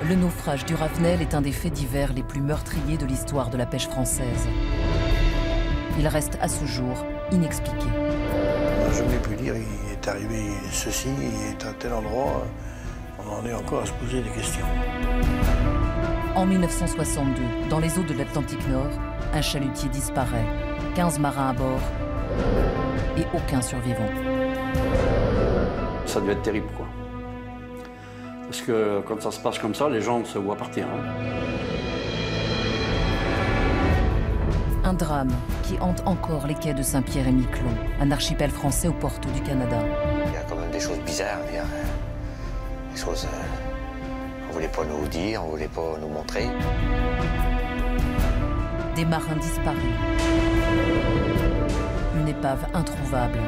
Le naufrage du Ravenel est un des faits divers les plus meurtriers de l'histoire de la pêche française. Il reste à ce jour inexpliqué. On n'a jamais pu dire il est arrivé ceci, il est à tel endroit. On en est encore à se poser des questions. En 1962, dans les eaux de l'Atlantique Nord, un chalutier disparaît. 15 marins à bord et aucun survivant. Ça devait être terrible, quoi. Parce que quand ça se passe comme ça, les gens se voient partir. Un drame qui hante encore les quais de Saint-Pierre-et-Miquelon, un archipel français aux portes du Canada. Il y a quand même des choses bizarres, des choses qu'on ne voulait pas nous dire, on ne voulait pas nous montrer. Des marins disparus. Une épave introuvable.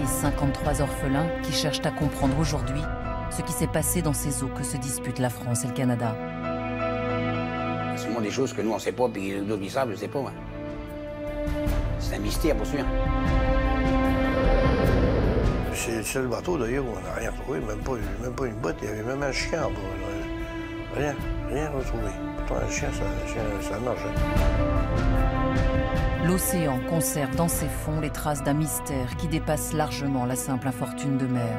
Et 53 orphelins qui cherchent à comprendre aujourd'hui ce qui s'est passé dans ces eaux que se disputent la France et le Canada. C'est souvent des choses que nous, on ne sait pas, puis d'autres qui savent, je ne sais pas. C'est un mystère, pour sûr. C'est le seul bateau, d'ailleurs, où on n'a rien retrouvé, même pas une botte, il y avait même un chien à bord. Rien retrouvé. Pourtant, un chien, ça marche. L'océan conserve dans ses fonds les traces d'un mystère qui dépasse largement la simple infortune de mer.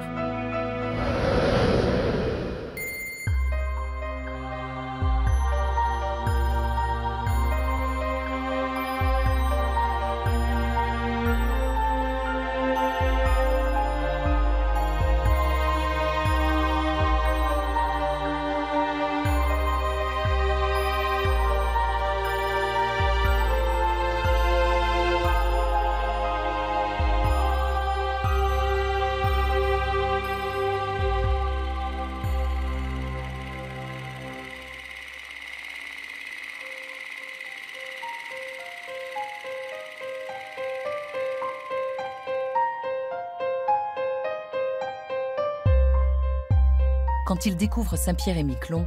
Quand ils découvrent Saint-Pierre-et-Miquelon,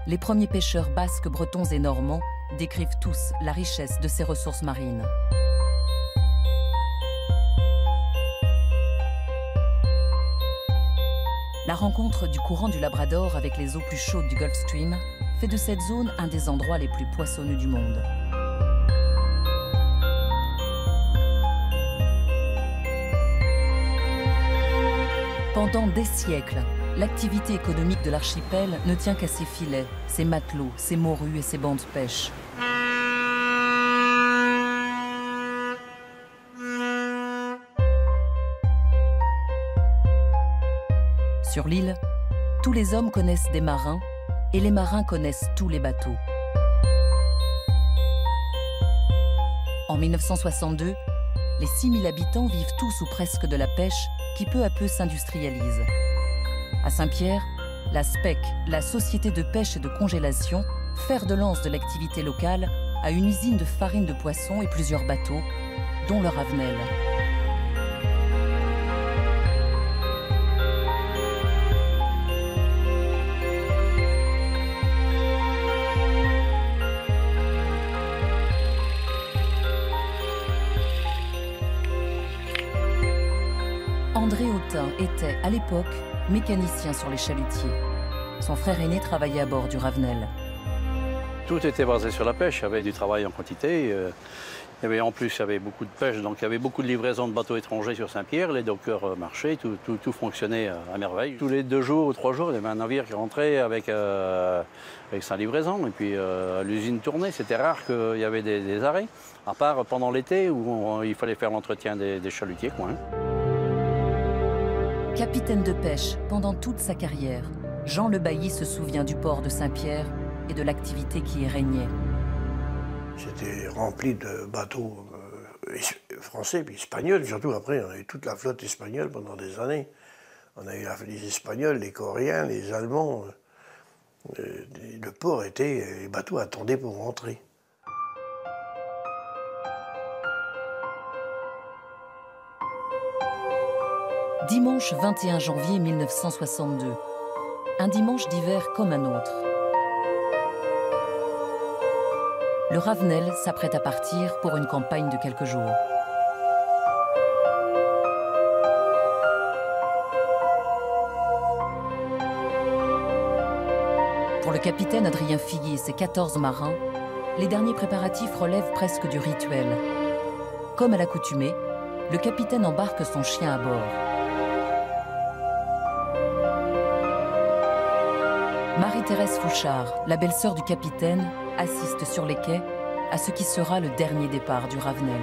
les premiers pêcheurs basques, bretons et normands décrivent tous la richesse de ces ressources marines. La rencontre du courant du Labrador avec les eaux plus chaudes du Gulf Stream fait de cette zone un des endroits les plus poissonneux du monde. Pendant des siècles, l'activité économique de l'archipel ne tient qu'à ses filets, ses matelots, ses morues et ses bancs de pêche. Sur l'île, tous les hommes connaissent des marins et les marins connaissent tous les bateaux. En 1962, les 6000 habitants vivent tous ou presque de la pêche qui peu à peu s'industrialise. À Saint-Pierre, la SPEC, la Société de pêche et de congélation, fer de lance de l'activité locale, a une usine de farine de poisson et plusieurs bateaux, dont le Ravenel. André Autin était, à l'époque, mécanicien sur les chalutiers. Son frère aîné travaillait à bord du Ravenel. Tout était basé sur la pêche, il y avait du travail en quantité. En plus, il y avait beaucoup de pêche, donc il y avait beaucoup de livraisons de bateaux étrangers sur Saint-Pierre. Les dockers marchaient, tout fonctionnait à merveille. Tous les 2 jours ou 3 jours, il y avait un navire qui rentrait avec sa livraison. Et puis l'usine tournait, c'était rare qu'il y avait des arrêts, à part pendant l'été où il fallait faire l'entretien des chalutiers, quoi. Capitaine de pêche pendant toute sa carrière, Jean Le Bailly se souvient du port de Saint-Pierre et de l'activité qui y régnait. C'était rempli de bateaux français puis espagnols, surtout après, on a eu toute la flotte espagnole pendant des années. On a eu les Espagnols, les Coréens, les Allemands. Le port était, les bateaux attendaient pour rentrer. Dimanche 21 janvier 1962. Un dimanche d'hiver comme un autre. Le Ravenel s'apprête à partir pour une campagne de quelques jours. le capitaine Adrien Filly et ses 14 marins, les derniers préparatifs relèvent presque du rituel. Comme à l'accoutumée, le capitaine embarque son chien à bord. Marie-Thérèse Fouchard, la belle-sœur du capitaine, assiste sur les quais à ce qui sera le dernier départ du Ravenel.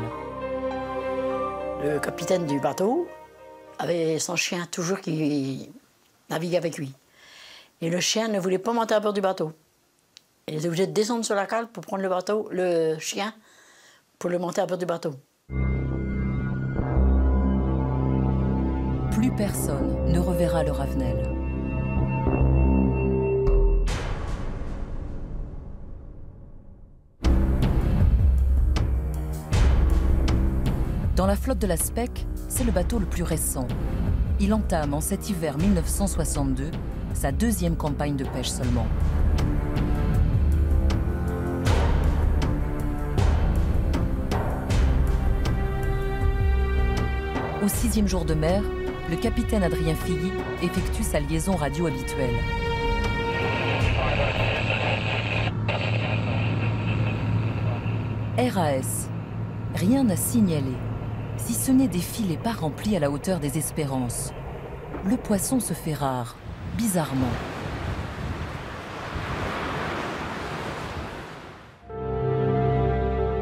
Le capitaine du bateau avait son chien toujours qui naviguait avec lui. Et le chien ne voulait pas monter à bord du bateau. Il était obligé de descendre sur la cale pour prendre le chien, pour le monter à bord du bateau. Plus personne ne reverra le Ravenel. Dans la flotte de la SPEC, c'est le bateau le plus récent. Il entame en cet hiver 1962 sa deuxième campagne de pêche seulement. Au 6e jour de mer, le capitaine Adrien Filly effectue sa liaison radio habituelle. RAS. Rien n'a signalé, si ce n'est des filets pas remplis à la hauteur des espérances. Le poisson se fait rare, bizarrement.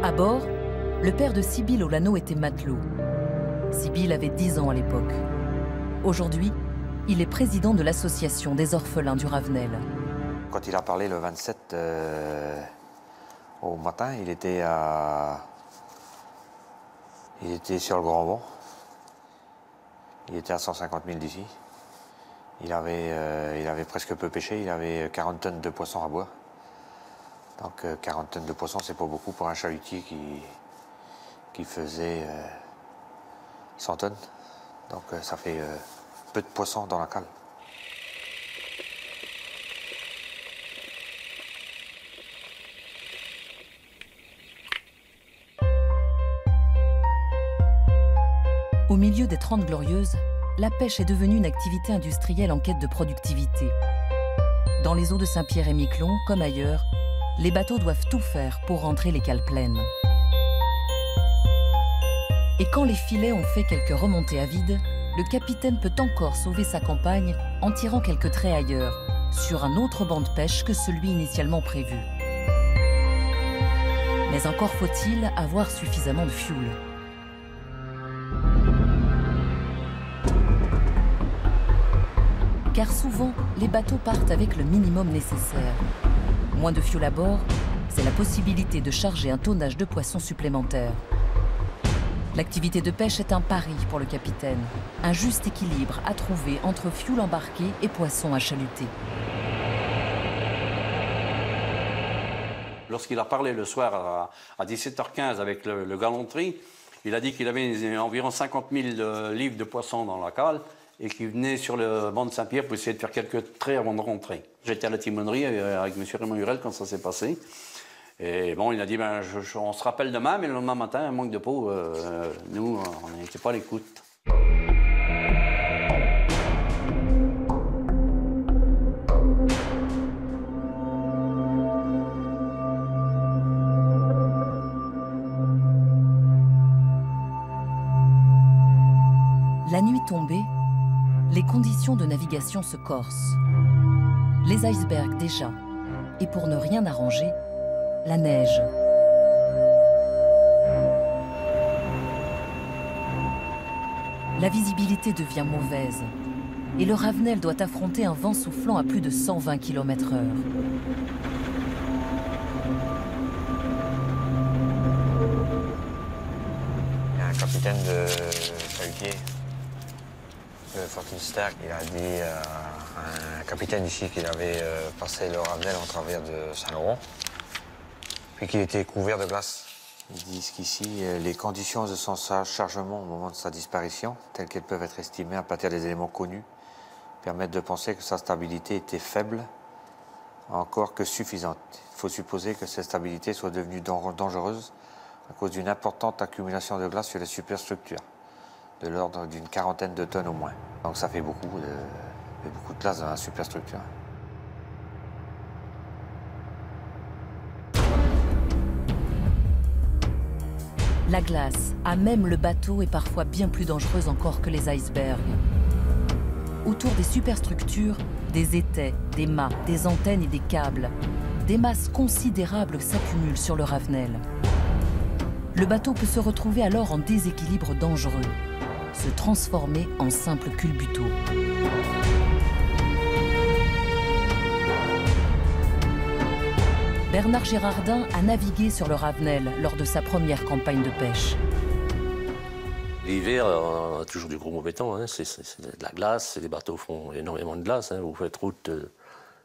À bord, le père de Sybille Olano était matelot. Sybille avait 10 ans à l'époque. Aujourd'hui, il est président de l'association des orphelins du Ravenel. Quand il a parlé le 27 au matin, il était sur le Grand Vent. Il était à 150 000 d'ici. Il avait presque peu pêché, il avait 40 tonnes de poissons à boire. Donc 40 tonnes de poissons, c'est pas beaucoup pour un chalutier qui faisait 100 tonnes. Donc ça fait peu de poissons dans la cale. Au milieu des 30 Glorieuses, la pêche est devenue une activité industrielle en quête de productivité. Dans les eaux de Saint-Pierre et Miquelon, comme ailleurs, les bateaux doivent tout faire pour rentrer les cales pleines. Et quand les filets ont fait quelques remontées à vide, le capitaine peut encore sauver sa campagne en tirant quelques traits ailleurs, sur un autre banc de pêche que celui initialement prévu. Mais encore faut-il avoir suffisamment de fioul. Car souvent, les bateaux partent avec le minimum nécessaire. Moins de fioul à bord, c'est la possibilité de charger un tonnage de poissons supplémentaire. L'activité de pêche est un pari pour le capitaine. Un juste équilibre à trouver entre fioul embarqué et poissons à chaluter. Lorsqu'il a parlé le soir à 17h15 avec le galanterie, il a dit qu'il avait environ 50 000 livres de poissons dans la cale et qu'il venait sur le banc de Saint-Pierre pour essayer de faire quelques traits avant de rentrer. J'étais à la timonerie avec M. Raymond Hurel quand ça s'est passé. Et bon, il a dit, on se rappelle demain, mais le lendemain matin, un manque de peau, nous, on n'était pas à l'écoute. La nuit tombée, les conditions de navigation se corsent. Les icebergs déjà, et pour ne rien arranger, la neige. La visibilité devient mauvaise et le Ravenel doit affronter un vent soufflant à plus de 120 km/h. Il y a un capitaine de chalutier, Fortune Stark, il a dit à un capitaine ici qu'il avait passé le Ravenel en travers de Saint-Laurent, puis qu'il était couvert de glace. Ils disent qu'ici, les conditions de son chargement au moment de sa disparition, telles qu'elles peuvent être estimées à partir des éléments connus, permettent de penser que sa stabilité était faible, encore que suffisante. Il faut supposer que cette stabilité soit devenue dangereuse à cause d'une importante accumulation de glace sur les superstructures, de l'ordre d'une 40aine de tonnes au moins. Donc ça fait beaucoup de glace dans la superstructure. La glace, à même le bateau, est parfois bien plus dangereuse encore que les icebergs. Autour des superstructures, des étais, des mâts, des antennes et des câbles, des masses considérables s'accumulent sur le Ravenel. Le bateau peut se retrouver alors en déséquilibre dangereux, se transformer en simple culbuto. Bernard Gérardin a navigué sur le Ravenel lors de sa première campagne de pêche. L'hiver, on a toujours du gros mauvais temps, hein. C'est de la glace, les bateaux font énormément de glace, hein. Vous faites route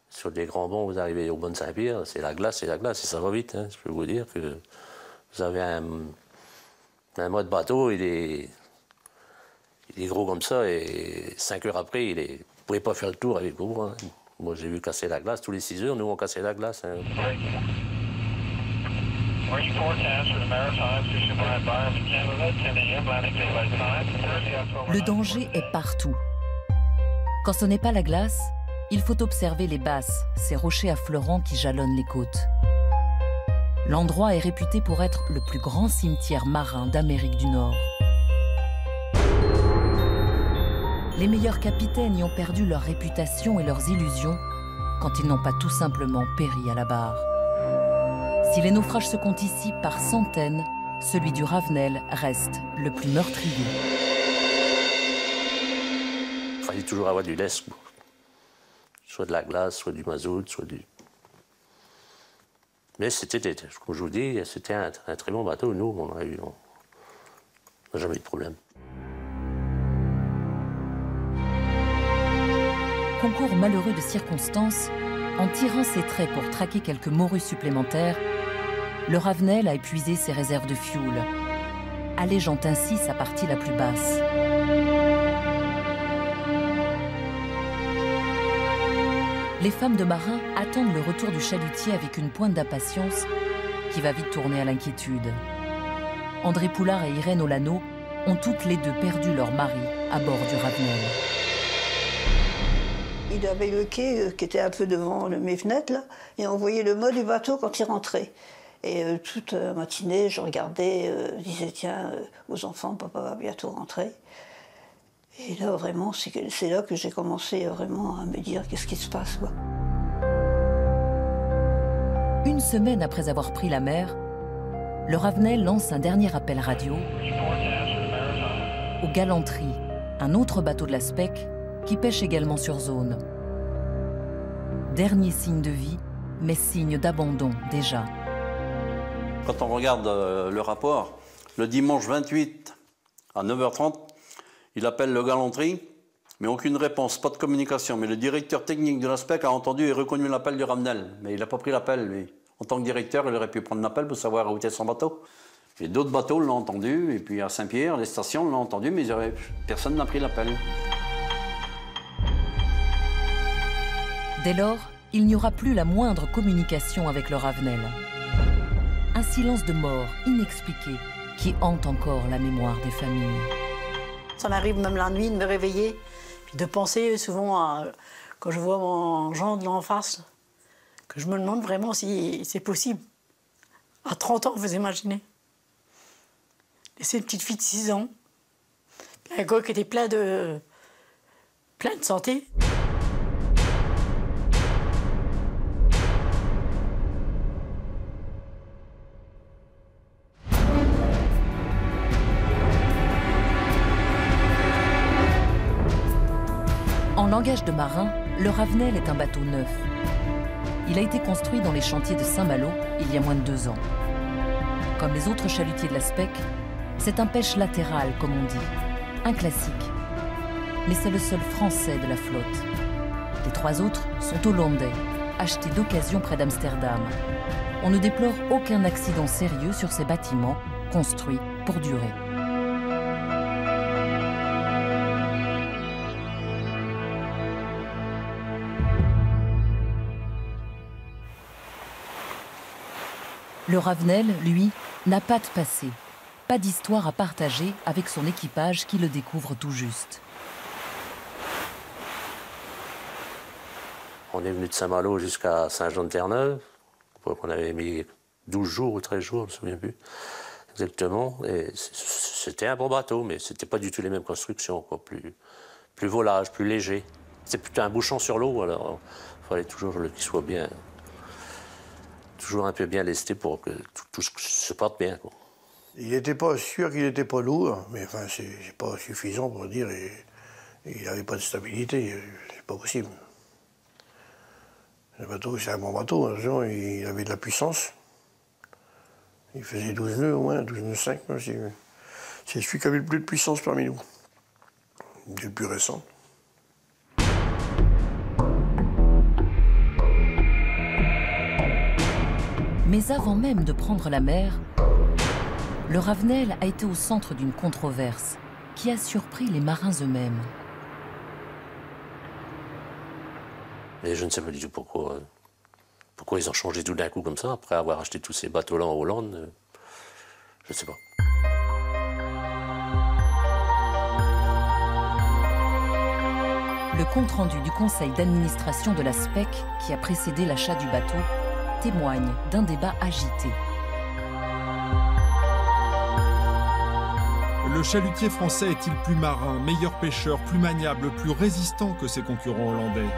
sur des grands bancs, vous arrivez au Bonne Saint-Pierre, c'est la glace, et ça va vite, hein. Je peux vous dire que vous avez un mode bateau, il est gros comme ça, et 5 heures après, vous ne pouvez pas faire le tour avec vous, hein. Moi, j'ai vu casser la glace, tous les 6 heures, nous, on cassait la glace, hein. Le danger est partout. Quand ce n'est pas la glace, il faut observer les basses, ces rochers affleurants qui jalonnent les côtes. L'endroit est réputé pour être le plus grand cimetière marin d'Amérique du Nord. Les meilleurs capitaines y ont perdu leur réputation et leurs illusions quand ils n'ont pas tout simplement péri à la barre. Si les naufrages se comptent ici par centaines, celui du Ravenel reste le plus meurtrier. Il fallait toujours avoir du lest, soit de la glace, soit du mazout, soit du... Mais c'était, comme je vous dis, c'était un très bon bateau. Nous, on n'a jamais eu de problème. Concours malheureux de circonstances, en tirant ses traits pour traquer quelques morues supplémentaires, le Ravenel a épuisé ses réserves de fioul, allégeant ainsi sa partie la plus basse. Les femmes de marins attendent le retour du chalutier avec une pointe d'impatience qui va vite tourner à l'inquiétude. André Poulard et Irène Olano ont toutes les deux perdu leur mari à bord du Ravenel. Il avait le quai qui était un peu devant mes fenêtres, là, et on voyait le mât du bateau quand il rentrait. Et toute la matinée, je regardais, je disais, tiens, aux enfants, papa va bientôt rentrer. Et là, vraiment, c'est là que j'ai commencé vraiment à me dire, qu'est-ce qui se passe, quoi. Une semaine après avoir pris la mer, le Ravenel lance un dernier appel radio au Galanterie, un autre bateau de la SPEC qui pêche également sur zone. Dernier signe de vie, mais signe d'abandon déjà. Quand on regarde le rapport, le dimanche 28 à 9h30, il appelle le Galanterie, mais aucune réponse, pas de communication. Mais le directeur technique de la SPEC a entendu et reconnu l'appel du Ravenel. Mais il n'a pas pris l'appel, lui. En tant que directeur, il aurait pu prendre l'appel pour savoir où était son bateau. Et d'autres bateaux l'ont entendu, et puis à Saint-Pierre, les stations l'ont entendu, mais personne n'a pris l'appel. Dès lors, il n'y aura plus la moindre communication avec le Ravenel. Un silence de mort inexpliqué qui hante encore la mémoire des familles. Ça m'arrive même la nuit de me réveiller, puis de penser souvent à, quand je vois mon gendre là en face, que je me demande vraiment si c'est possible. À 30 ans, vous imaginez. Laisser une petite fille de 6 ans, un gars qui était plein de santé. En langage de marin, le Ravenel est un bateau neuf. Il a été construit dans les chantiers de Saint-Malo il y a moins de 2 ans. Comme les autres chalutiers de la SPEC, c'est un pêche latéral, comme on dit, un classique. Mais c'est le seul français de la flotte. Les 3 autres sont hollandais, achetés d'occasion près d'Amsterdam. On ne déplore aucun accident sérieux sur ces bâtiments construits pour durer. Le Ravenel, lui, n'a pas de passé, pas d'histoire à partager avec son équipage qui le découvre tout juste. On est venu de Saint-Malo jusqu'à Saint-Jean-de-Terre-Neuve. On avait mis 12 jours ou 13 jours, je ne me souviens plus. exactement. Et c'était un bon bateau, mais c'était pas du tout les mêmes constructions, quoi. Plus volage, plus léger. C'est plutôt un bouchon sur l'eau, alors il fallait toujours qu'il soit bien, toujours un peu bien lesté pour que tout se porte bien, quoi. Il n'était pas sûr qu'il n'était pas lourd, mais enfin, c'est pas suffisant pour dire il n'avait pas de stabilité, c'est pas possible. Le bateau, c'est un bon bateau, hein, il avait de la puissance. Il faisait 12 nœuds au moins, 12 nœuds 5. C'est celui qui avait le plus de puissance parmi nous. C'est le plus récent. Mais avant même de prendre la mer, le Ravenel a été au centre d'une controverse qui a surpris les marins eux-mêmes. Et je ne sais pas du tout pourquoi ils ont changé tout d'un coup comme ça, après avoir acheté tous ces bateaux-là en Hollande. Je ne sais pas. Le compte-rendu du conseil d'administration de la SPEC, qui a précédé l'achat du bateau, témoigne d'un débat agité. Le chalutier français est-il plus marin, meilleur pêcheur, plus maniable, plus résistant que ses concurrents hollandais?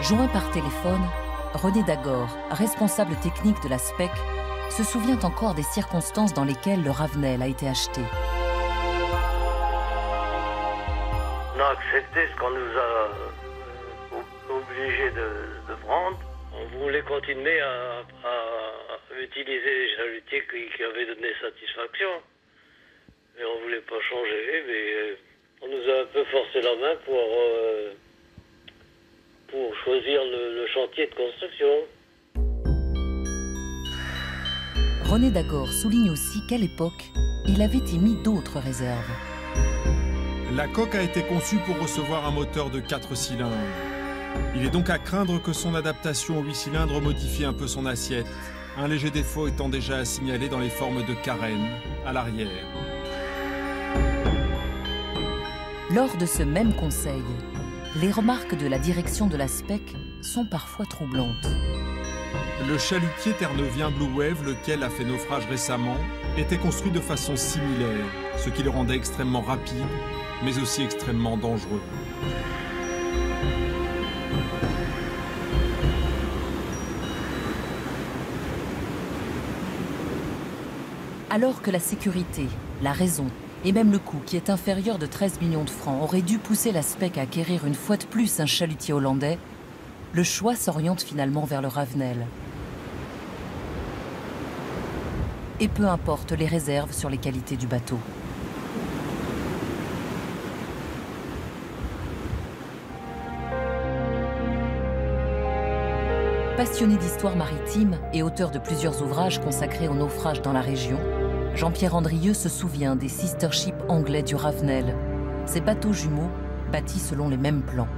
Joint par téléphone, René Dagor, responsable technique de la SPEC, se souvient encore des circonstances dans lesquelles le Ravenel a été acheté. On a accepté ce qu'on nous a obligés de prendre. On voulait continuer à utiliser les chalutiers qui avaient donné satisfaction. Mais on ne voulait pas changer, mais on nous a un peu forcé la main pour choisir le chantier de construction. René Dagor souligne aussi qu'à l'époque, il avait émis d'autres réserves. La coque a été conçue pour recevoir un moteur de 4 cylindres. Il est donc à craindre que son adaptation aux 8 cylindres modifie un peu son assiette, un léger défaut étant déjà à signaler dans les formes de carène à l'arrière. Lors de ce même conseil, les remarques de la direction de la SPEC sont parfois troublantes. Le chalutier ternevien Blue Wave, lequel a fait naufrage récemment, était construit de façon similaire, ce qui le rendait extrêmement rapide, mais aussi extrêmement dangereux. Alors que la sécurité, la raison et même le coût, qui est inférieur de 13 millions de francs, aurait dû pousser la SPEC à acquérir une fois de plus un chalutier hollandais, le choix s'oriente finalement vers le Ravenel. Et peu importe les réserves sur les qualités du bateau. Passionné d'histoire maritime et auteur de plusieurs ouvrages consacrés au naufrage dans la région, Jean-Pierre Andrieux se souvient des sister ships anglais du Ravenel, ces bateaux jumeaux bâtis selon les mêmes plans.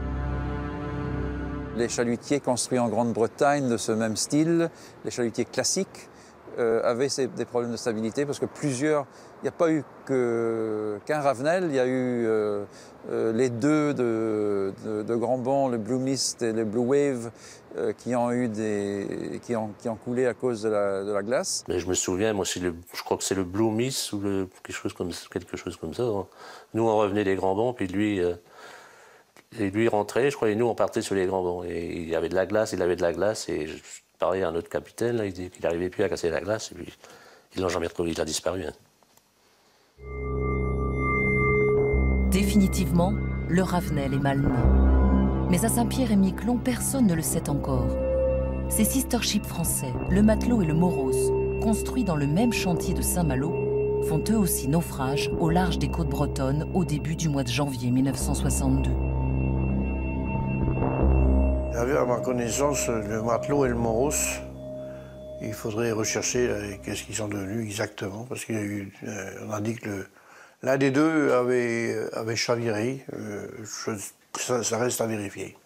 Les chalutiers construits en Grande-Bretagne de ce même style, les chalutiers classiques, avaient des problèmes de stabilité parce que il n'y a pas eu qu'un Ravenel, il y a eu les deux de Grand Bond, le Blue Mist et le Blue Wave, qui ont coulé à cause de la glace. Mais je me souviens, moi, je crois que c'est le Blue Mist ou quelque chose comme ça. Nous, on revenait des Grands Bonds, puis lui rentrait, je crois, et nous, on partait sur les Grands Bonds. Et il y avait de la glace, et je parlais à notre capitaine, là, il disait qu'il n'arrivait plus à casser la glace, et puis ils l'ont jamais retrouvé, il a disparu. Hein. Définitivement, le Ravenel est mal né. Mais à Saint-Pierre-et-Miquelon, personne ne le sait encore. Ces sister ships français, le Matelot et le Moros, construits dans le même chantier de Saint-Malo, font eux aussi naufrage au large des côtes bretonnes au début du mois de janvier 1962. À ma connaissance, le Matelot et le Moros, il faudrait rechercher qu'est-ce qu'ils sont devenus exactement, parce qu'il y a eu, on a dit que l'un des deux avait chaviré. Ça reste à vérifier.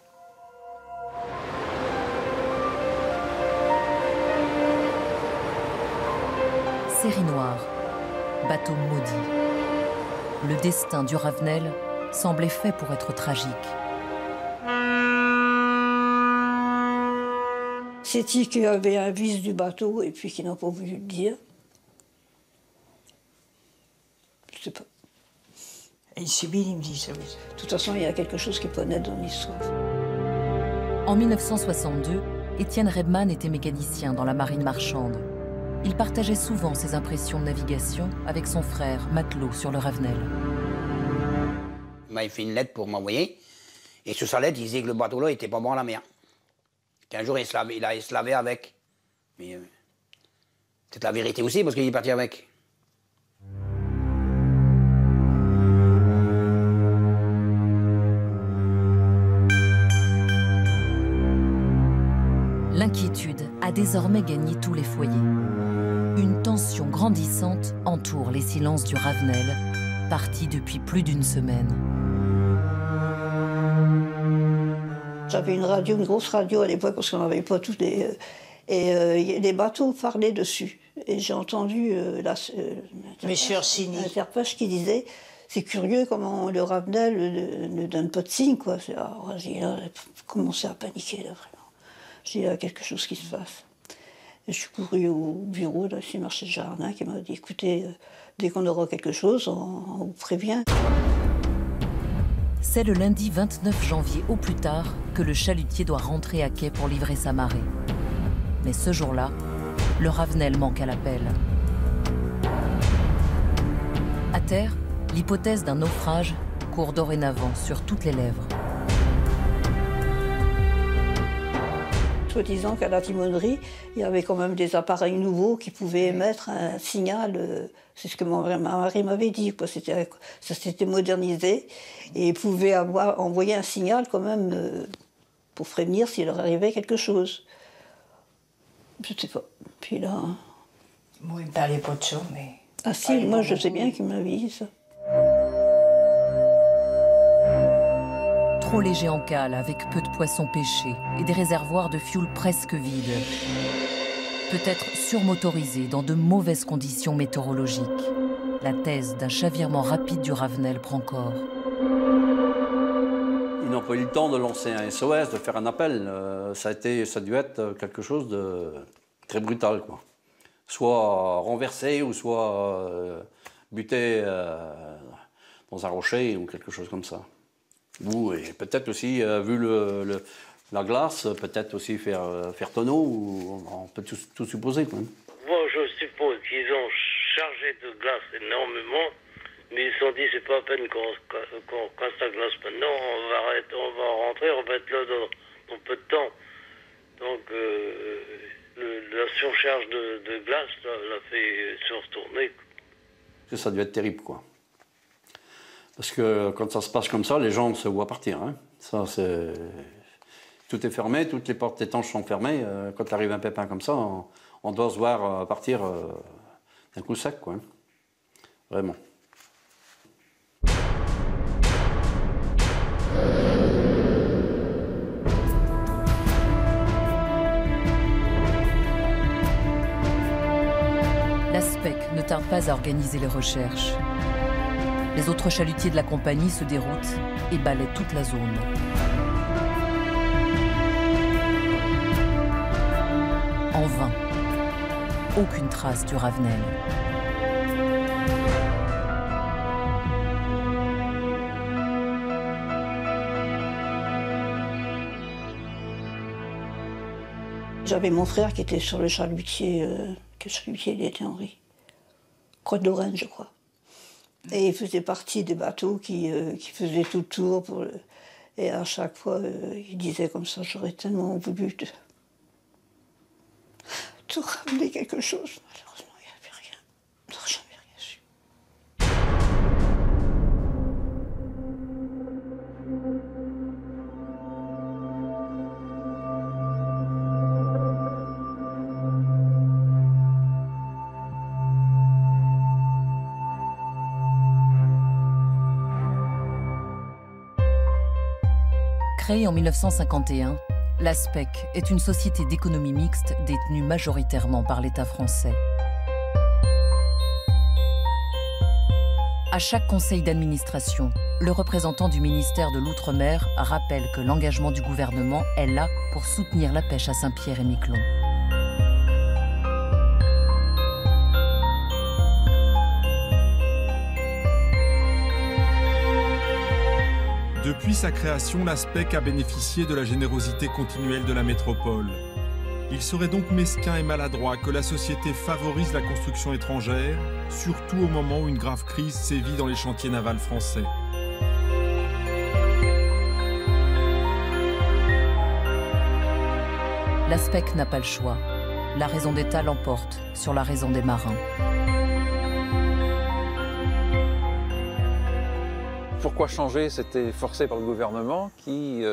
Série noire, bateau maudit. Le destin du Ravenel semblait fait pour être tragique. C'est-il qu'il y avait un vice du bateau et puis qu'il n'a pas voulu le dire? Je sais pas. Et Sibylle, il me dit ça, oui. De toute façon, il y a quelque chose qui est pas net dans l'histoire. En 1962, Étienne Redman était mécanicien dans la marine marchande. Il partageait souvent ses impressions de navigation avec son frère, matelot sur le Ravenel. Il m'a fait une lettre pour m'envoyer. Et sur sa lettre, il disait que le bateau-là était pas bon à la mer. Qu'un jour, il se lavait avec. Mais peut-être la vérité aussi, parce qu'il est parti avec. L'inquiétude a désormais gagné tous les foyers. Une tension grandissante entoure les silences du Ravenel, parti depuis plus d'une semaine. J'avais une radio, une grosse radio à l'époque, parce qu'on n'avait pas tous les... les bateaux parlaient dessus. Et j'ai entendu l'interprète qui disait « C'est curieux comment le Ravenel ne donne pas de signe, quoi. » J'ai commencé à paniquer, là, vraiment. J'ai dit, il y a quelque chose qui se passe. Et je suis courue au bureau, là, chez Marché de Jardin, qui m'a dit, écoutez, dès qu'on aura quelque chose, on vous prévient. C'est le lundi 29 janvier au plus tard que le chalutier doit rentrer à quai pour livrer sa marée. Mais ce jour-là, le Ravenel manque à l'appel. À terre, l'hypothèse d'un naufrage court dorénavant sur toutes les lèvres. Soi-disant qu'à la timonerie, il y avait quand même des appareils nouveaux qui pouvaient émettre un signal. C'est ce que ma mari m'avait dit, quoi. Ça s'était modernisé et ils pouvaient envoyer un signal quand même pour prévenir s'il leur arrivait quelque chose. Je ne sais pas. Puis là... Moi, il ne parlait pas de ça, mais... Ah si, moi je sais bien qu'il m'avait dit ça. Trop léger en cale, avec peu de poissons pêchés et des réservoirs de fioul presque vides. Peut-être surmotorisé dans de mauvaises conditions météorologiques. La thèse d'un chavirement rapide du Ravenel prend corps. Ils n'ont pas eu le temps de lancer un SOS, de faire un appel. Ça a dû être quelque chose de très brutal, quoi. Soit renversé ou soit buté dans un rocher ou quelque chose comme ça. Ou peut-être aussi, vu la glace, peut-être aussi faire tonneau, ou on peut tout supposer, quoi. Moi, je suppose qu'ils ont chargé de glace énormément, mais ils se sont dit, c'est pas à peine qu'on casse la glace maintenant, on va rentrer, on va être là dans peu de temps. Donc, la surcharge de glace l'a fait surtourner. Ça a dû être terrible, quoi. Parce que quand ça se passe comme ça, les gens se voient partir, hein. Ça, tout est fermé, toutes les portes étanches sont fermées. Quand arrive un pépin comme ça, on doit se voir partir d'un coup sec, quoi. Vraiment. La SPEC ne tarde pas à organiser les recherches. Les autres chalutiers de la compagnie se déroutent et balaient toute la zone. En vain. Aucune trace du Ravenel. J'avais mon frère qui était sur le chalutier, quel chalutier il était, Henri? Croix de Lorraine, je crois. Et il faisait partie des bateaux qui faisaient tout le tour. Et à chaque fois, il disait comme ça, j'aurais tellement voulu te ramener quelque chose. Malheureusement, il n'y avait rien. On n'a jamais rien su. Créée en 1951, la SPEC est une société d'économie mixte détenue majoritairement par l'État français. À chaque conseil d'administration, le représentant du ministère de l'Outre-mer rappelle que l'engagement du gouvernement est là pour soutenir la pêche à Saint-Pierre-et-Miquelon. Depuis sa création, la SPEC a bénéficié de la générosité continuelle de la métropole. Il serait donc mesquin et maladroit que la société favorise la construction étrangère, surtout au moment où une grave crise sévit dans les chantiers navals français. La SPEC n'a pas le choix. La raison d'État l'emporte sur la raison des marins. Pourquoi changer? C'était forcé par le gouvernement qui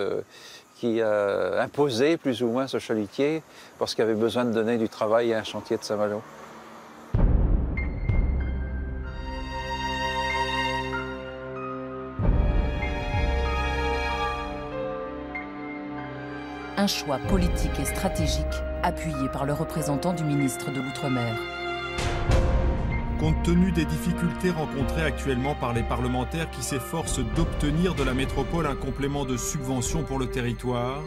a imposé plus ou moins ce chalutier parce qu'il avait besoin de donner du travail à un chantier de Saint-Malo. Un choix politique et stratégique appuyé par le représentant du ministre de l'Outre-mer. Compte tenu des difficultés rencontrées actuellement par les parlementaires qui s'efforcent d'obtenir de la métropole un complément de subvention pour le territoire,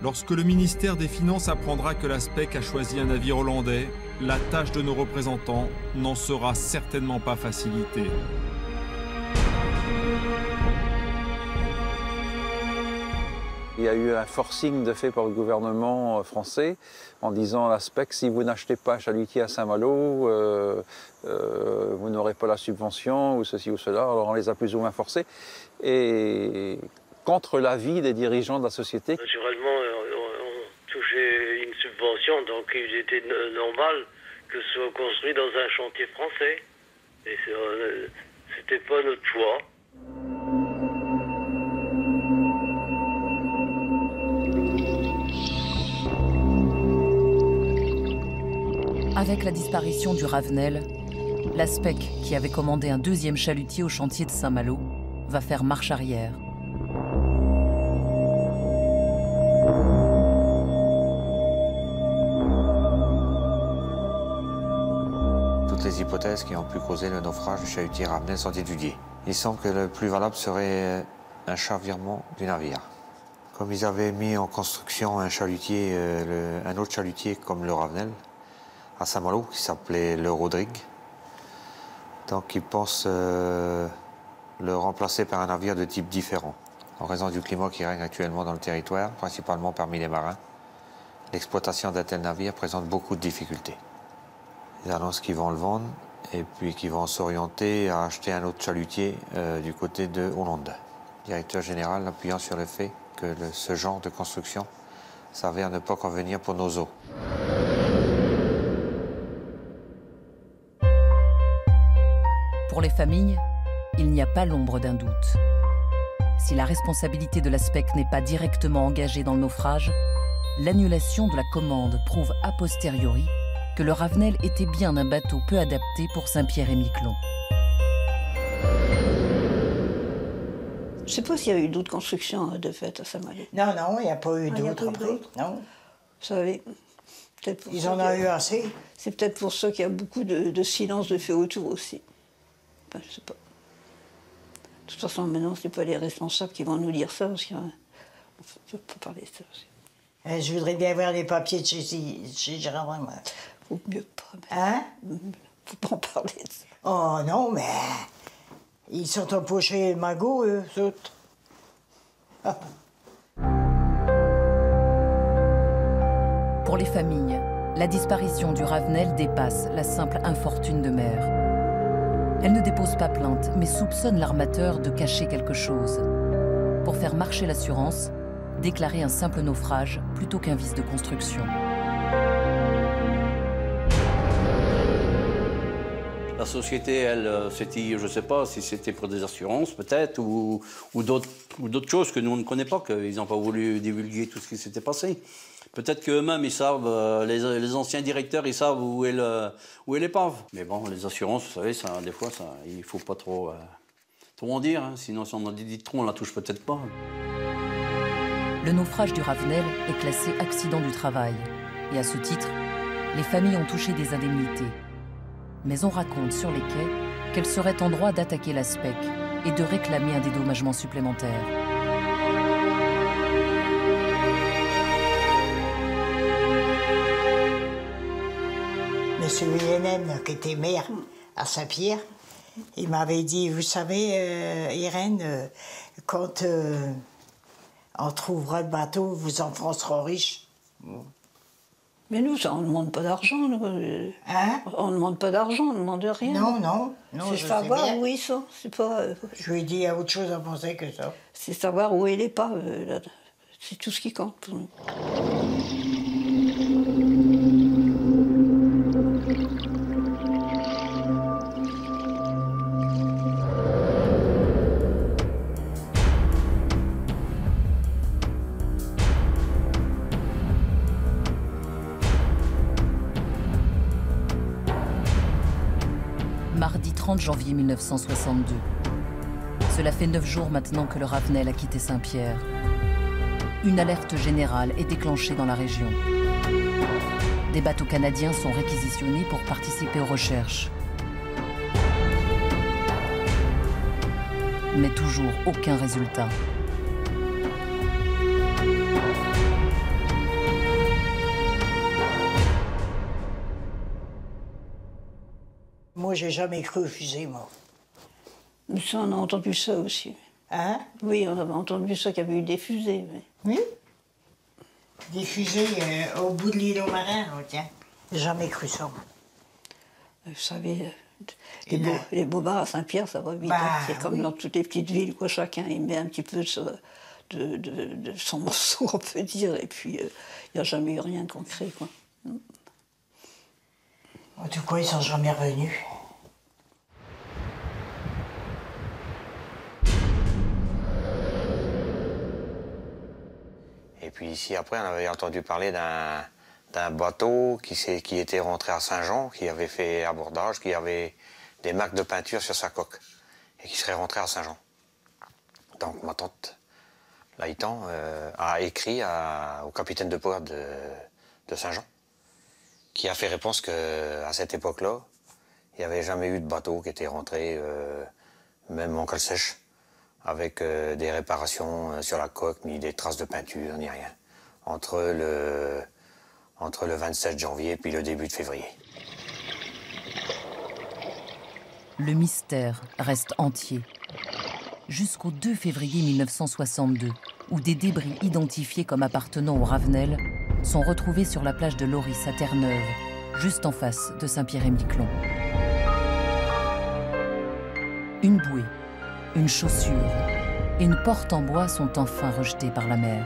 lorsque le ministère des Finances apprendra que la SPEC a choisi un navire hollandais, la tâche de nos représentants n'en sera certainement pas facilitée. Il y a eu un forcing de fait par le gouvernement français en disant à la SPEC, si vous n'achetez pas un chalutier à Saint-Malo, vous n'aurez pas la subvention ou ceci ou cela. Alors on les a plus ou moins forcés. Et contre l'avis des dirigeants de la société. Naturellement, on touchait une subvention, donc il était normal que ce soit construit dans un chantier français. Et c'était pas notre choix. Avec la disparition du Ravenel, la SPEC, qui avait commandé un deuxième chalutier au chantier de Saint-Malo, va faire marche arrière. Toutes les hypothèses qui ont pu causer le naufrage du chalutier Ravenel sont étudiées. Il semble que le plus valable serait un chavirement du navire. Comme ils avaient mis en construction un chalutier, un autre chalutier comme le Ravenel, à Saint-Malo, qui s'appelait le Rodrigue. Donc ils pensent le remplacer par un navire de type différent. En raison du climat qui règne actuellement dans le territoire, principalement parmi les marins, l'exploitation d'un tel navire présente beaucoup de difficultés. Ils annoncent qu'ils vont le vendre et puis qu'ils vont s'orienter à acheter un autre chalutier du côté de Hollande. Le directeur général appuyant sur le fait que ce genre de construction s'avère ne pas convenir pour nos eaux. Pour les familles, il n'y a pas l'ombre d'un doute. Si la responsabilité de la SPEC n'est pas directement engagée dans le naufrage, l'annulation de la commande prouve a posteriori que le Ravenel était bien un bateau peu adapté pour Saint-Pierre-et-Miquelon. Je ne sais pas s'il y a eu d'autres constructions de fait à Saint-Malo. Non, non, il n'y a pas eu d'autres après. Non. Vous savez, ils en ont eu assez. C'est peut-être pour ça qu'il y a beaucoup de silence de fait autour aussi. Enfin, je ne sais pas. De toute façon, maintenant, ce n'est pas les responsables qui vont nous dire ça, parce qu'on ne peut pas parler de ça aussi. Je voudrais bien voir les papiers de chez Gérard. Faut mieux pas. Hein? Faut pas en parler de ça. Oh non, mais ils sont empochés magot, eux autres. Pour les familles, la disparition du Ravenel dépasse la simple infortune de mer. Elle ne dépose pas plainte, mais soupçonne l'armateur de cacher quelque chose. Pour faire marcher l'assurance, déclarer un simple naufrage plutôt qu'un vice de construction. La société, elle, c'était, je ne sais pas si c'était pour des assurances peut-être, ou d'autres choses que nous on ne connaît pas, qu'ils n'ont pas voulu divulguer tout ce qui s'était passé. Peut-être qu'eux-mêmes, ils savent, les anciens directeurs, ils savent où est l'épave. Mais bon, les assurances, vous savez, ça, des fois, ça, il ne faut pas trop en dire. Hein. Sinon, si on en dit trop, on ne la touche peut-être pas. Le naufrage du Ravenel est classé accident du travail. Et à ce titre, les familles ont touché des indemnités. Mais on raconte sur les quais qu'elle serait en droit d'attaquer la SPEC et de réclamer un dédommagement supplémentaire. Monsieur Hénène, qui était maire à Saint-Pierre, il m'avait dit, vous savez, Irène, quand on trouvera le bateau, vos enfants seront riches. Mais nous, ça, on ne demande pas d'argent. Hein? On ne demande pas d'argent, on ne demande rien. Non, non. C'est savoir où ils sont. C'est pas. Je lui ai dit, il y a autre chose à penser que ça. C'est savoir où il est pas. C'est tout ce qui compte pour nous. Mardi 30 janvier 1962. Cela fait 9 jours maintenant que le Ravenel a quitté Saint-Pierre. Une alerte générale est déclenchée dans la région. Des bateaux canadiens sont réquisitionnés pour participer aux recherches. Mais toujours aucun résultat. Moi, j'ai jamais cru aux fusées, moi. Mais ça, on a entendu ça aussi. Hein? Oui, on avait entendu ça, qu'il y avait eu des fusées. Mais... Oui? Des fusées au bout de l'île aux marins, oh, tiens. J'ai jamais cru ça. Vous savez, les bobards à Saint-Pierre, ça va vite. Bah, c'est comme dans toutes les petites villes, quoi. Chacun il met un petit peu de son morceau, on peut dire. Et puis, il n'y a jamais eu rien de concret, quoi. En tout cas, ils sont jamais revenus. Et puis ici, après, on avait entendu parler d'un bateau qui était rentré à Saint-Jean, qui avait fait abordage, qui avait des marques de peinture sur sa coque, et qui serait rentré à Saint-Jean. Donc ma tante, Laïtan, a écrit au capitaine de port de Saint-Jean, qui a fait réponse qu'à cette époque-là, il n'y avait jamais eu de bateau qui était rentré, même en cale sèche, avec des réparations sur la coque, ni des traces de peinture, ni rien, entre le 27 janvier et puis le début de février. Le mystère reste entier. Jusqu'au 2 février 1962, où des débris identifiés comme appartenant au Ravenel sont retrouvés sur la plage de Loris à Terre-Neuve, juste en face de Saint-Pierre-et-Miquelon. Une bouée, une chaussure et une porte en bois sont enfin rejetées par la mer.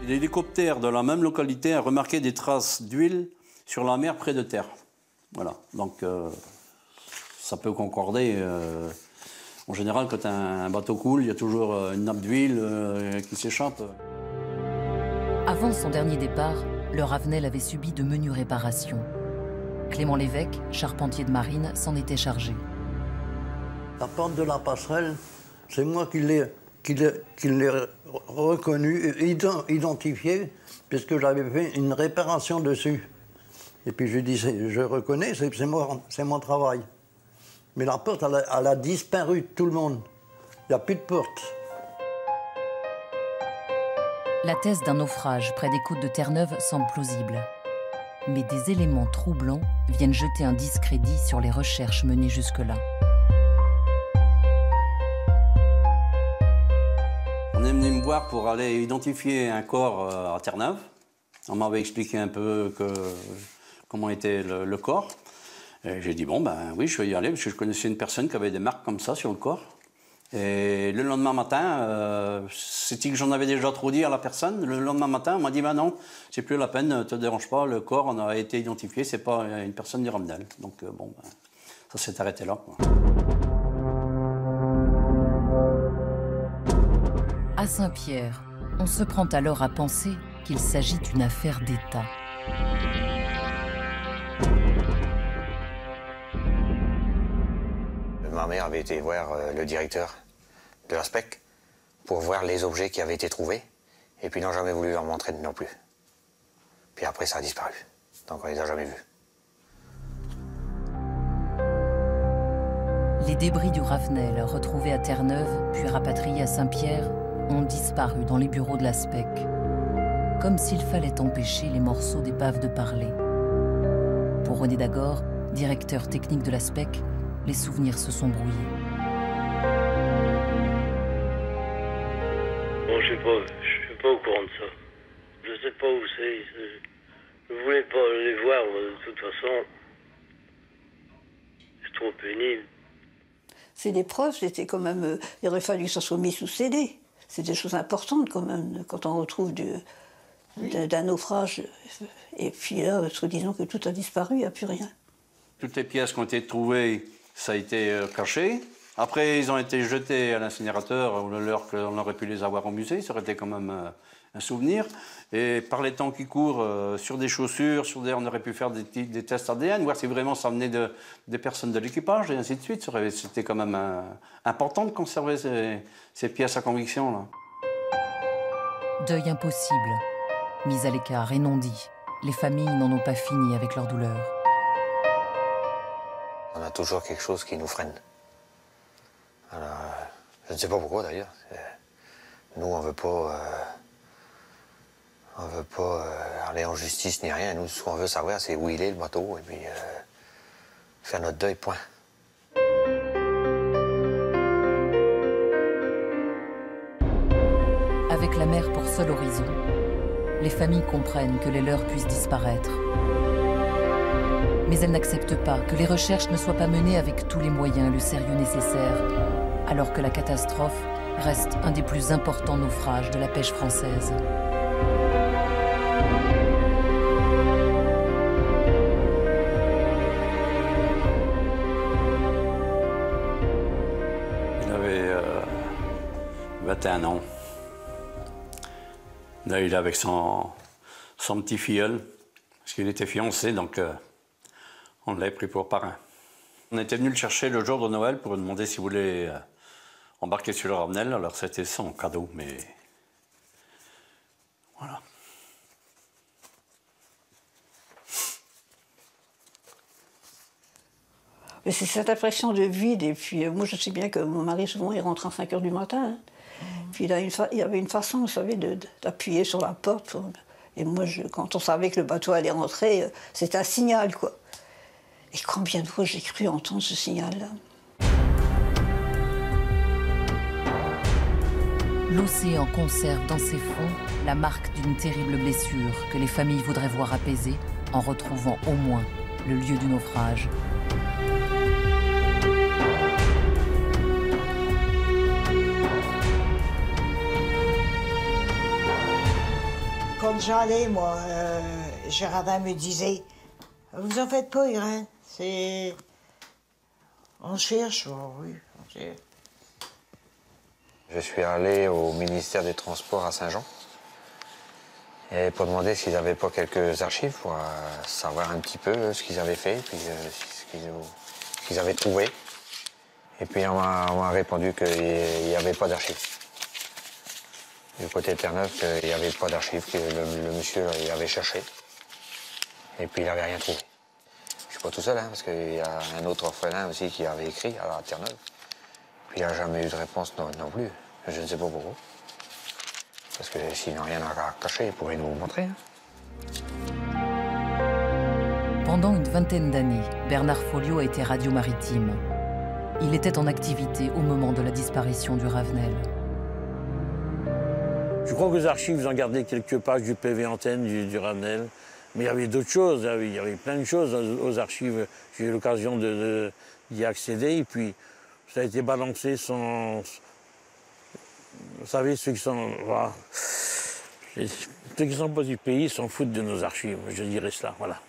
L'hélicoptère de la même localité a remarqué des traces d'huile sur la mer près de terre. Voilà, donc ça peut concorder. En général, quand un bateau coule, il y a toujours une nappe d'huile qui s'échappe. Avant son dernier départ, le Ravenel avait subi de menues réparations. Clément Lévesque, charpentier de marine, s'en était chargé. La pente de la passerelle, c'est moi qui l'ai reconnu, identifié, puisque j'avais fait une réparation dessus. Et puis je dis, je reconnais, c'est mon travail. Mais la porte, elle a disparu de tout le monde. Il n'y a plus de porte. La thèse d'un naufrage près des côtes de Terre-Neuve semble plausible. Mais des éléments troublants viennent jeter un discrédit sur les recherches menées jusque-là. On est venu me voir pour aller identifier un corps à Terre-Neuve. On m'avait expliqué un peu comment était le corps. J'ai dit, bon, ben oui, je vais y aller, parce que je connaissais une personne qui avait des marques comme ça sur le corps. Et le lendemain matin, c'était que j'en avais déjà trop dit à la personne. Le lendemain matin, on m'a dit, ben non, c'est plus la peine, ne te dérange pas, le corps on a été identifié, c'est pas une personne du Ravenel. Donc bon, ben, ça s'est arrêté là, quoi. À Saint-Pierre, on se prend alors à penser qu'il s'agit d'une affaire d'État. Ma mère avait été voir le directeur de la SPEC pour voir les objets qui avaient été trouvés. Et puis ils n'ont jamais voulu leur montrer non plus. Puis après, ça a disparu. Donc on les a jamais vus. Les débris du Ravenel, retrouvés à Terre-Neuve, puis rapatriés à Saint-Pierre, ont disparu dans les bureaux de la SPEC. Comme s'il fallait empêcher les morceaux d'épave de parler. Pour René Dagor, directeur technique de la SPEC, les souvenirs se sont brouillés. Bon, je suis pas au courant de ça. Je sais pas où c'est. Je voulais pas les voir, de toute façon. C'est trop pénible. C'est des preuves, c'était quand même... il aurait fallu que ça soit mis sous CD. C'est des choses importantes quand même, quand on retrouve d'un naufrage. Et puis là, disons que tout a disparu, il n'y a plus rien. Toutes les pièces qui ont été trouvées, ça a été caché. Après, ils ont été jetés à l'incinérateur, ou l'heure qu'on aurait pu les avoir au musée, ça aurait été quand même un souvenir. Et par les temps qui courent, sur des chaussures, on aurait pu faire des tests ADN, voir si vraiment ça venait des personnes de l'équipage, et ainsi de suite. C'était quand même important de conserver ces pièces à conviction, là. Deuil impossible, mis à l'écart et non dit. Les familles n'en ont pas fini avec leur douleur. On a toujours quelque chose qui nous freine. Alors, je ne sais pas pourquoi d'ailleurs. Nous, on veut pas aller en justice ni rien. Nous, ce qu'on veut savoir, c'est où il est, le bateau, et puis faire notre deuil, point. Avec la mer pour seul horizon, les familles comprennent que les leurs puissent disparaître. Mais elles n'acceptent pas que les recherches ne soient pas menées avec tous les moyens et le sérieux nécessaire, alors que la catastrophe reste un des plus importants naufrages de la pêche française. Il avait 21 ans. Là, il est avec son petit filleul, parce qu'il était fiancé, donc on l'avait pris pour parrain. On était venu le chercher le jour de Noël pour lui demander s'il voulait embarquer sur le Ravenel. Alors c'était son cadeau, mais voilà. Mais c'est cette impression de vide. Et puis moi, je sais bien que mon mari, souvent, il rentre à 5 h du matin. Hein. Puis il y avait une façon, vous savez, d'appuyer sur la porte. Et moi, quand on savait que le bateau allait rentrer, c'était un signal, quoi. Et combien de fois j'ai cru entendre ce signal-là. L'océan conserve dans ses fonds la marque d'une terrible blessure que les familles voudraient voir apaisée en retrouvant au moins le lieu du naufrage. Quand j'allais, moi, Gérardin me disait « Vous en faites pas, Irène, c'est... On cherche, oh, oui, on cherche. » Je suis allé au ministère des Transports à Saint-Jean et pour demander s'ils n'avaient pas quelques archives pour savoir un petit peu ce qu'ils avaient fait, puis ce qu'ils avaient trouvé. Et puis on m'a répondu qu'il n'y avait pas d'archives. Du côté de Terre-Neuve, qu'il n'y avait pas d'archives, que le monsieur y avait cherché. Et puis il n'avait rien trouvé. Je ne suis pas tout seul, hein, parce qu'il y a un autre orphelin aussi qui avait écrit à Terre-Neuve. Puis il n'a jamais eu de réponse non plus. Je ne sais pas pourquoi. Parce que s'il n'a rien à cacher, il pourrait nous montrer. Hein. Pendant une vingtaine d'années, Bernard Folliot a été radio maritime. Il était en activité au moment de la disparition du Ravenel. Je crois que les archives ont gardé quelques pages du PV antenne du Ravenel. Mais il y avait d'autres choses, il y avait plein de choses aux archives. J'ai eu l'occasion d'y accéder et puis ça a été balancé sans... Vous savez, ceux qui sont... Voilà. Ceux qui sont pas du pays s'en foutent de nos archives, je dirais cela, voilà.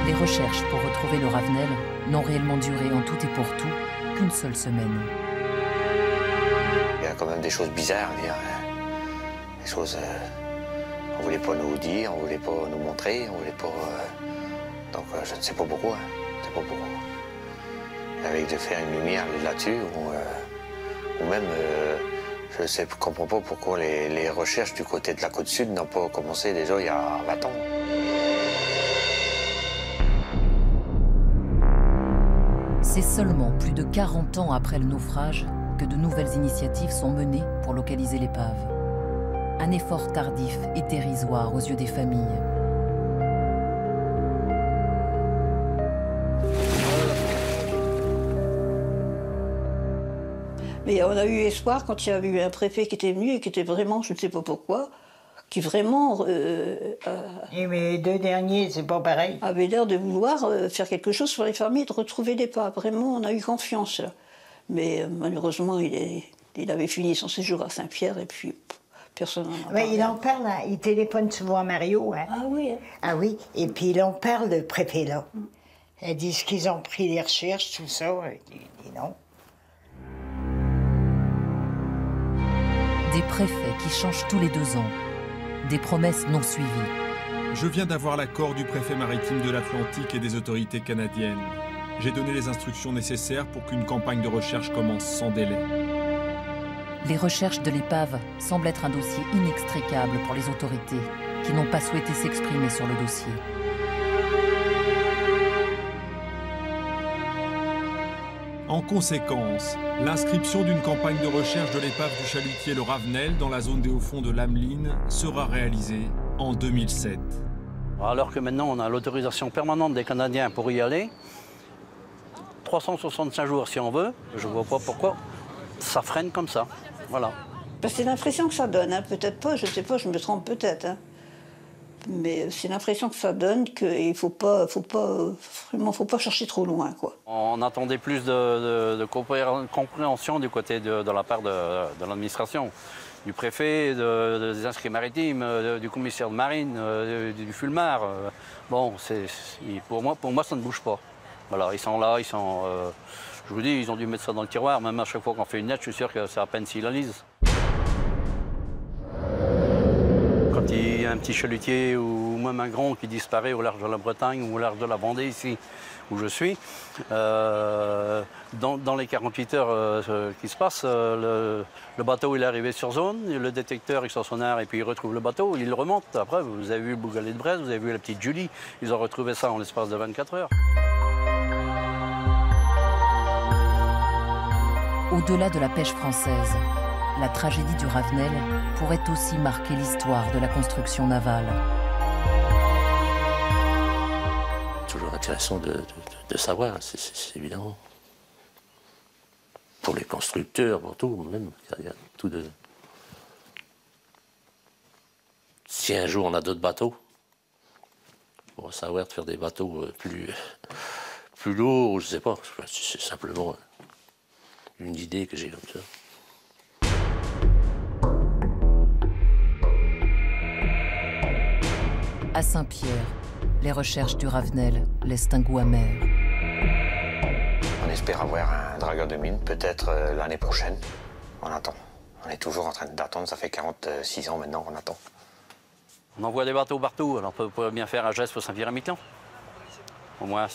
Les recherches pour retrouver le Ravenel n'ont réellement duré en tout et pour tout qu'une seule semaine. Il y a quand même des choses bizarres, des choses... on ne voulait pas nous dire, on ne voulait pas nous montrer, on ne voulait pas... donc je ne sais pas pourquoi, je ne sais pas pourquoi. avec de faire une lumière là-dessus, ou même, je ne comprends pas pourquoi les recherches du côté de la côte sud n'ont pas commencé déjà il y a 20 ans. C'est seulement plus de 40 ans après le naufrage que de nouvelles initiatives sont menées pour localiser l'épave. Un effort tardif et dérisoire aux yeux des familles. Mais on a eu espoir quand il y a eu un préfet qui était venu et qui était vraiment, je ne sais pas pourquoi, qui vraiment... Et mais les 2 derniers, c'est pas pareil. Avait l'air de vouloir faire quelque chose pour les familles, de retrouver l'épave. Vraiment, on a eu confiance, là. Mais malheureusement, il avait fini son séjour à Saint-Pierre et puis personne n'en a parlé. Il en parle, hein. Il téléphone souvent à Mario. Hein. Ah oui. Hein. Ah oui, et puis il en parle, le préfet, là. Ils disent qu'ils ont pris les recherches, tout ça. Il dit non. Des préfets qui changent tous les 2 ans. Des promesses non suivies. Je viens d'avoir l'accord du préfet maritime de l'Atlantique et des autorités canadiennes. J'ai donné les instructions nécessaires pour qu'une campagne de recherche commence sans délai. Les recherches de l'épave semblent être un dossier inextricable pour les autorités, qui n'ont pas souhaité s'exprimer sur le dossier. En conséquence, l'inscription d'une campagne de recherche de l'épave du chalutier le Ravenel dans la zone des hauts-fonds de l'Ameline sera réalisée en 2007. Alors que maintenant on a l'autorisation permanente des Canadiens pour y aller, 365 jours si on veut, je ne vois pas pourquoi ça freine comme ça. Voilà. C'est l'impression que ça donne, hein. Peut-être pas, je ne sais pas, je me trompe peut-être. Hein. Mais c'est l'impression que ça donne qu'il ne faut pas chercher trop loin, quoi. On attendait plus de compréhension du côté de la part de l'administration, du préfet, des inscrits maritimes, du commissaire de marine, du Fulmar. Bon, pour moi, ça ne bouge pas. Voilà, ils sont là, je vous dis, ils ont dû mettre ça dans le tiroir. Même à chaque fois qu'on fait une lettre, je suis sûr que c'est à peine s'ils la lisent. Quand il y a un petit chalutier ou même un grand qui disparaît au large de la Bretagne ou au large de la Vendée, ici où je suis, dans les 48 heures qui se passent, le bateau il est arrivé sur zone, le détecteur il sort sonar et puis il retrouve le bateau, il le remonte. Après, vous avez vu le Bougalet de Brest, vous avez vu la petite Julie, ils ont retrouvé ça en l'espace de 24 heures. Au-delà de la pêche française, la tragédie du Ravenel pourrait aussi marquer l'histoire de la construction navale. Toujours intéressant de savoir, c'est évident. Pour les constructeurs, pour tout, même, il y a tout de... Si un jour on a d'autres bateaux, pour savoir de faire des bateaux plus lourds, je ne sais pas, c'est simplement une idée que j'ai comme ça. À Saint-Pierre, les recherches du Ravenel laissent un goût amer. On espère avoir un dragueur de mine, peut-être l'année prochaine. On attend. On est toujours en train d'attendre, ça fait 46 ans maintenant qu'on attend. On envoie des bateaux partout, alors on peut bien faire un geste pour Saint-Pierre-et-Miquelon. Au moins,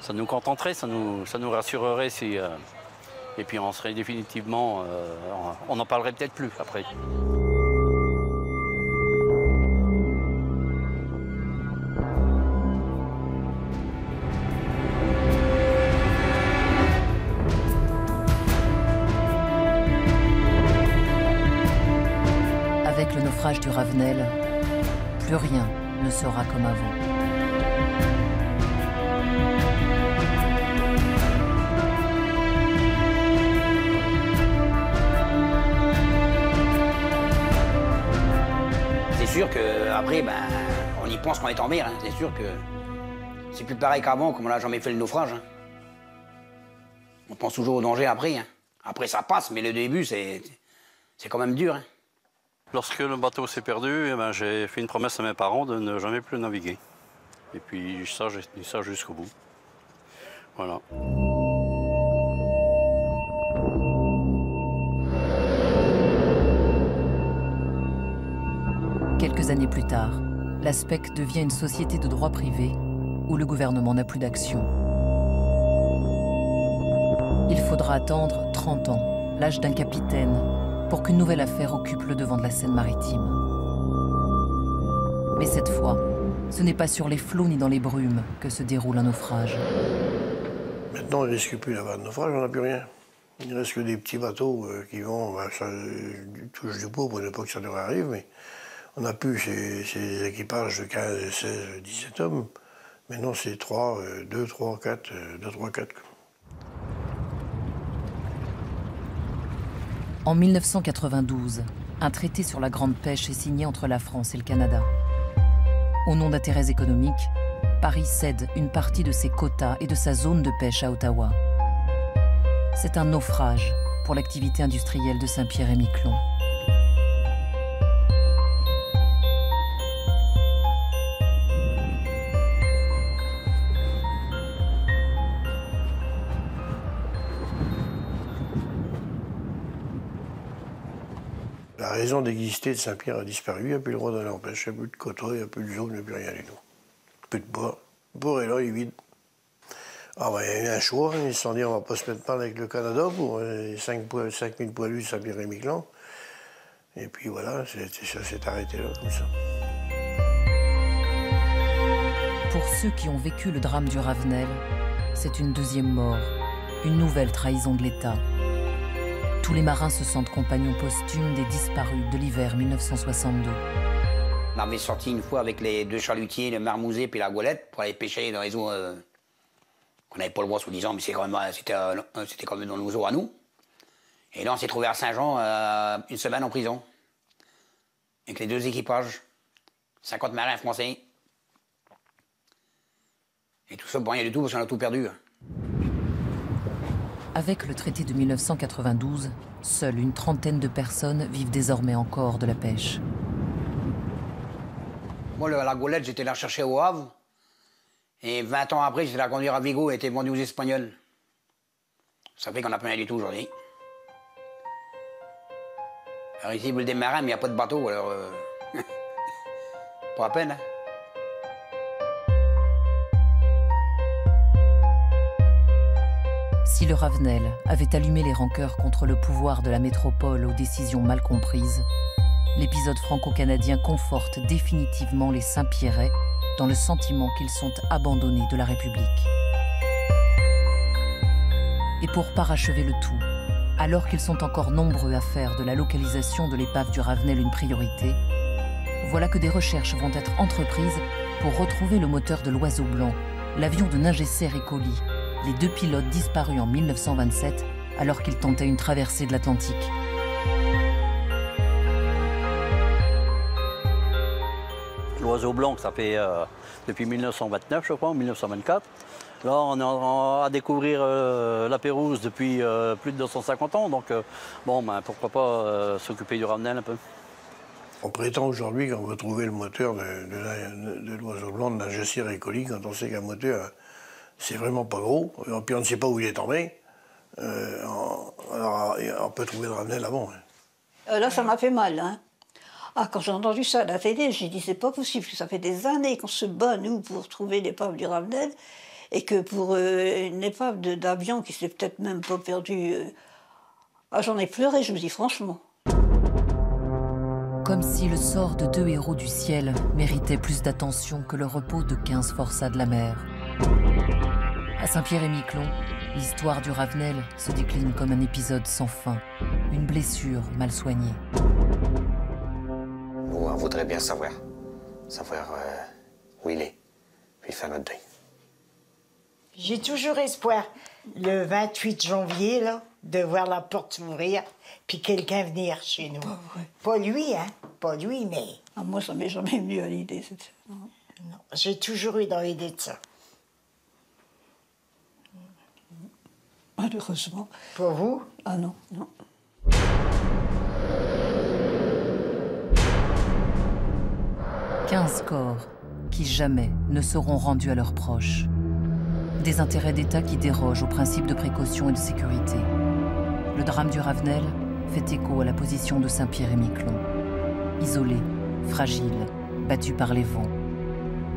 ça nous contenterait, ça nous rassurerait si... et puis on serait définitivement... on n'en parlerait peut-être plus après. Avec le naufrage du Ravenel, plus rien ne sera comme avant. C'est sûr qu'après, on y pense quand on est en mer. Hein. C'est sûr que c'est plus pareil qu'avant, comme on n'a jamais fait le naufrage. Hein. On pense toujours au danger après. Hein. Après, ça passe, mais le début, c'est quand même dur. Hein. Lorsque le bateau s'est perdu, j'ai fait une promesse à mes parents de ne jamais plus naviguer. Et puis ça, j'ai tenu ça jusqu'au bout. Voilà. Quelques années plus tard, la SPEC devient une société de droit privé où le gouvernement n'a plus d'action. Il faudra attendre 30 ans, l'âge d'un capitaine, pour qu'une nouvelle affaire occupe le devant de la scène maritime. Mais cette fois, ce n'est pas sur les flots ni dans les brumes que se déroule un naufrage. Maintenant, il ne risque plus d'avoir de naufrage, on n'a plus rien. Il ne reste que des petits bateaux qui vont, ça touche du pot pour ne pas que ça leur arrive, mais on n'a plus ces équipages de 15, 16, 17 hommes. Maintenant, c'est 2, 3, 4. En 1992, un traité sur la grande pêche est signé entre la France et le Canada. Au nom d'intérêts économiques, Paris cède une partie de ses quotas et de sa zone de pêche à Ottawa. C'est un naufrage pour l'activité industrielle de Saint-Pierre-et-Miquelon. La raison d'exister de Saint-Pierre a disparu, il n'y a plus le droit d'aller en pêche, il n'y a plus de quotas, il n'y a plus de zone, il n'y a plus rien du tout. Plus de bois. Le port est là, il est vide. Ah ben, il y a eu un choix, ils se sont dit on va pas se mettre mal avec le Canada pour 5000 poilus de Saint-Pierre-et-Miquelon. Et puis voilà, ça s'est arrêté là, comme ça. Pour ceux qui ont vécu le drame du Ravenel, c'est une deuxième mort, une nouvelle trahison de l'État. Tous les marins se sentent compagnons posthumes des disparus de l'hiver 1962. On avait sorti une fois avec les 2 chalutiers, le marmouset et la goélette, pour aller pêcher dans les eaux qu'on n'avait pas le droit, soi-disant, mais c'était quand même dans nos eaux à nous. Et là, on s'est trouvé à Saint-Jean une semaine en prison, avec les 2 équipages, 50 marins français. Et tout ça pour rien du tout, parce qu'on a tout perdu. Avec le traité de 1992, seule une trentaine de personnes vivent désormais encore de la pêche. Moi, la goélette, j'étais la chercher au Havre. Et 20 ans après, j'étais la conduire à Vigo et était vendue aux Espagnols. Ça fait qu'on n'a plus rien du tout aujourd'hui. Alors ici, vous le démarrez, mais il n'y a pas de bateau, alors... pas à peine, hein. Si le Ravenel avait allumé les rancœurs contre le pouvoir de la métropole aux décisions mal comprises, l'épisode franco-canadien conforte définitivement les Saint-Pierrais dans le sentiment qu'ils sont abandonnés de la République. Et pour parachever le tout, alors qu'ils sont encore nombreux à faire de la localisation de l'épave du Ravenel une priorité, voilà que des recherches vont être entreprises pour retrouver le moteur de l'Oiseau Blanc, l'avion de Ningesser et Colli, les 2 pilotes disparus en 1927 alors qu'ils tentaient une traversée de l'Atlantique. L'Oiseau Blanc, ça fait depuis 1929, je crois, 1924. Là, on est à découvrir la Pérouse depuis plus de 250 ans, donc bon, ben, pourquoi pas s'occuper du Ravenel un peu. On prétend aujourd'hui qu'on va trouver le moteur de l'Oiseau Blanc de Ningesser et Colli, quand on sait qu'un moteur, c'est vraiment pas gros, et puis on ne sait pas où il est tombé. Alors, on peut trouver le Ravenel avant. Là, ça m'a fait mal, hein. Ah, quand j'ai entendu ça à la télé, j'ai dit c'est pas possible, ça fait des années qu'on se bat, nous, pour trouver l'épave du Ravenel, et que pour une épave d'avion qui s'est peut-être même pas perdue... Ah, j'en ai pleuré, je me dis franchement. Comme si le sort de 2 héros du ciel méritait plus d'attention que le repos de 15 forçats de la mer. À Saint-Pierre-et-Miquelon, l'histoire du Ravenel se décline comme un épisode sans fin, une blessure mal soignée. On voudrait bien savoir où il est, puis faire notre deuil. J'ai toujours espoir, le 28 janvier, là, de voir la porte s'ouvrir, puis quelqu'un venir chez nous. Pas lui, hein, pas lui, mais... Ah, moi, ça m'est jamais venu à l'idée, Non, j'ai toujours eu dans l'idée de ça. Malheureusement. Pour vous? Ah non, non. « 15 corps qui jamais ne seront rendus à leurs proches. Des intérêts d'État qui dérogent aux principes de précaution et de sécurité. Le drame du Ravenel fait écho à la position de Saint-Pierre-et-Miquelon. Isolé, fragile, battu par les vents.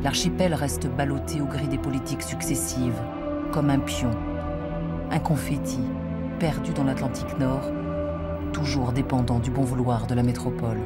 L'archipel reste ballotté au gré des politiques successives, comme un pion, un confetti perdu dans l'Atlantique Nord, toujours dépendant du bon vouloir de la métropole.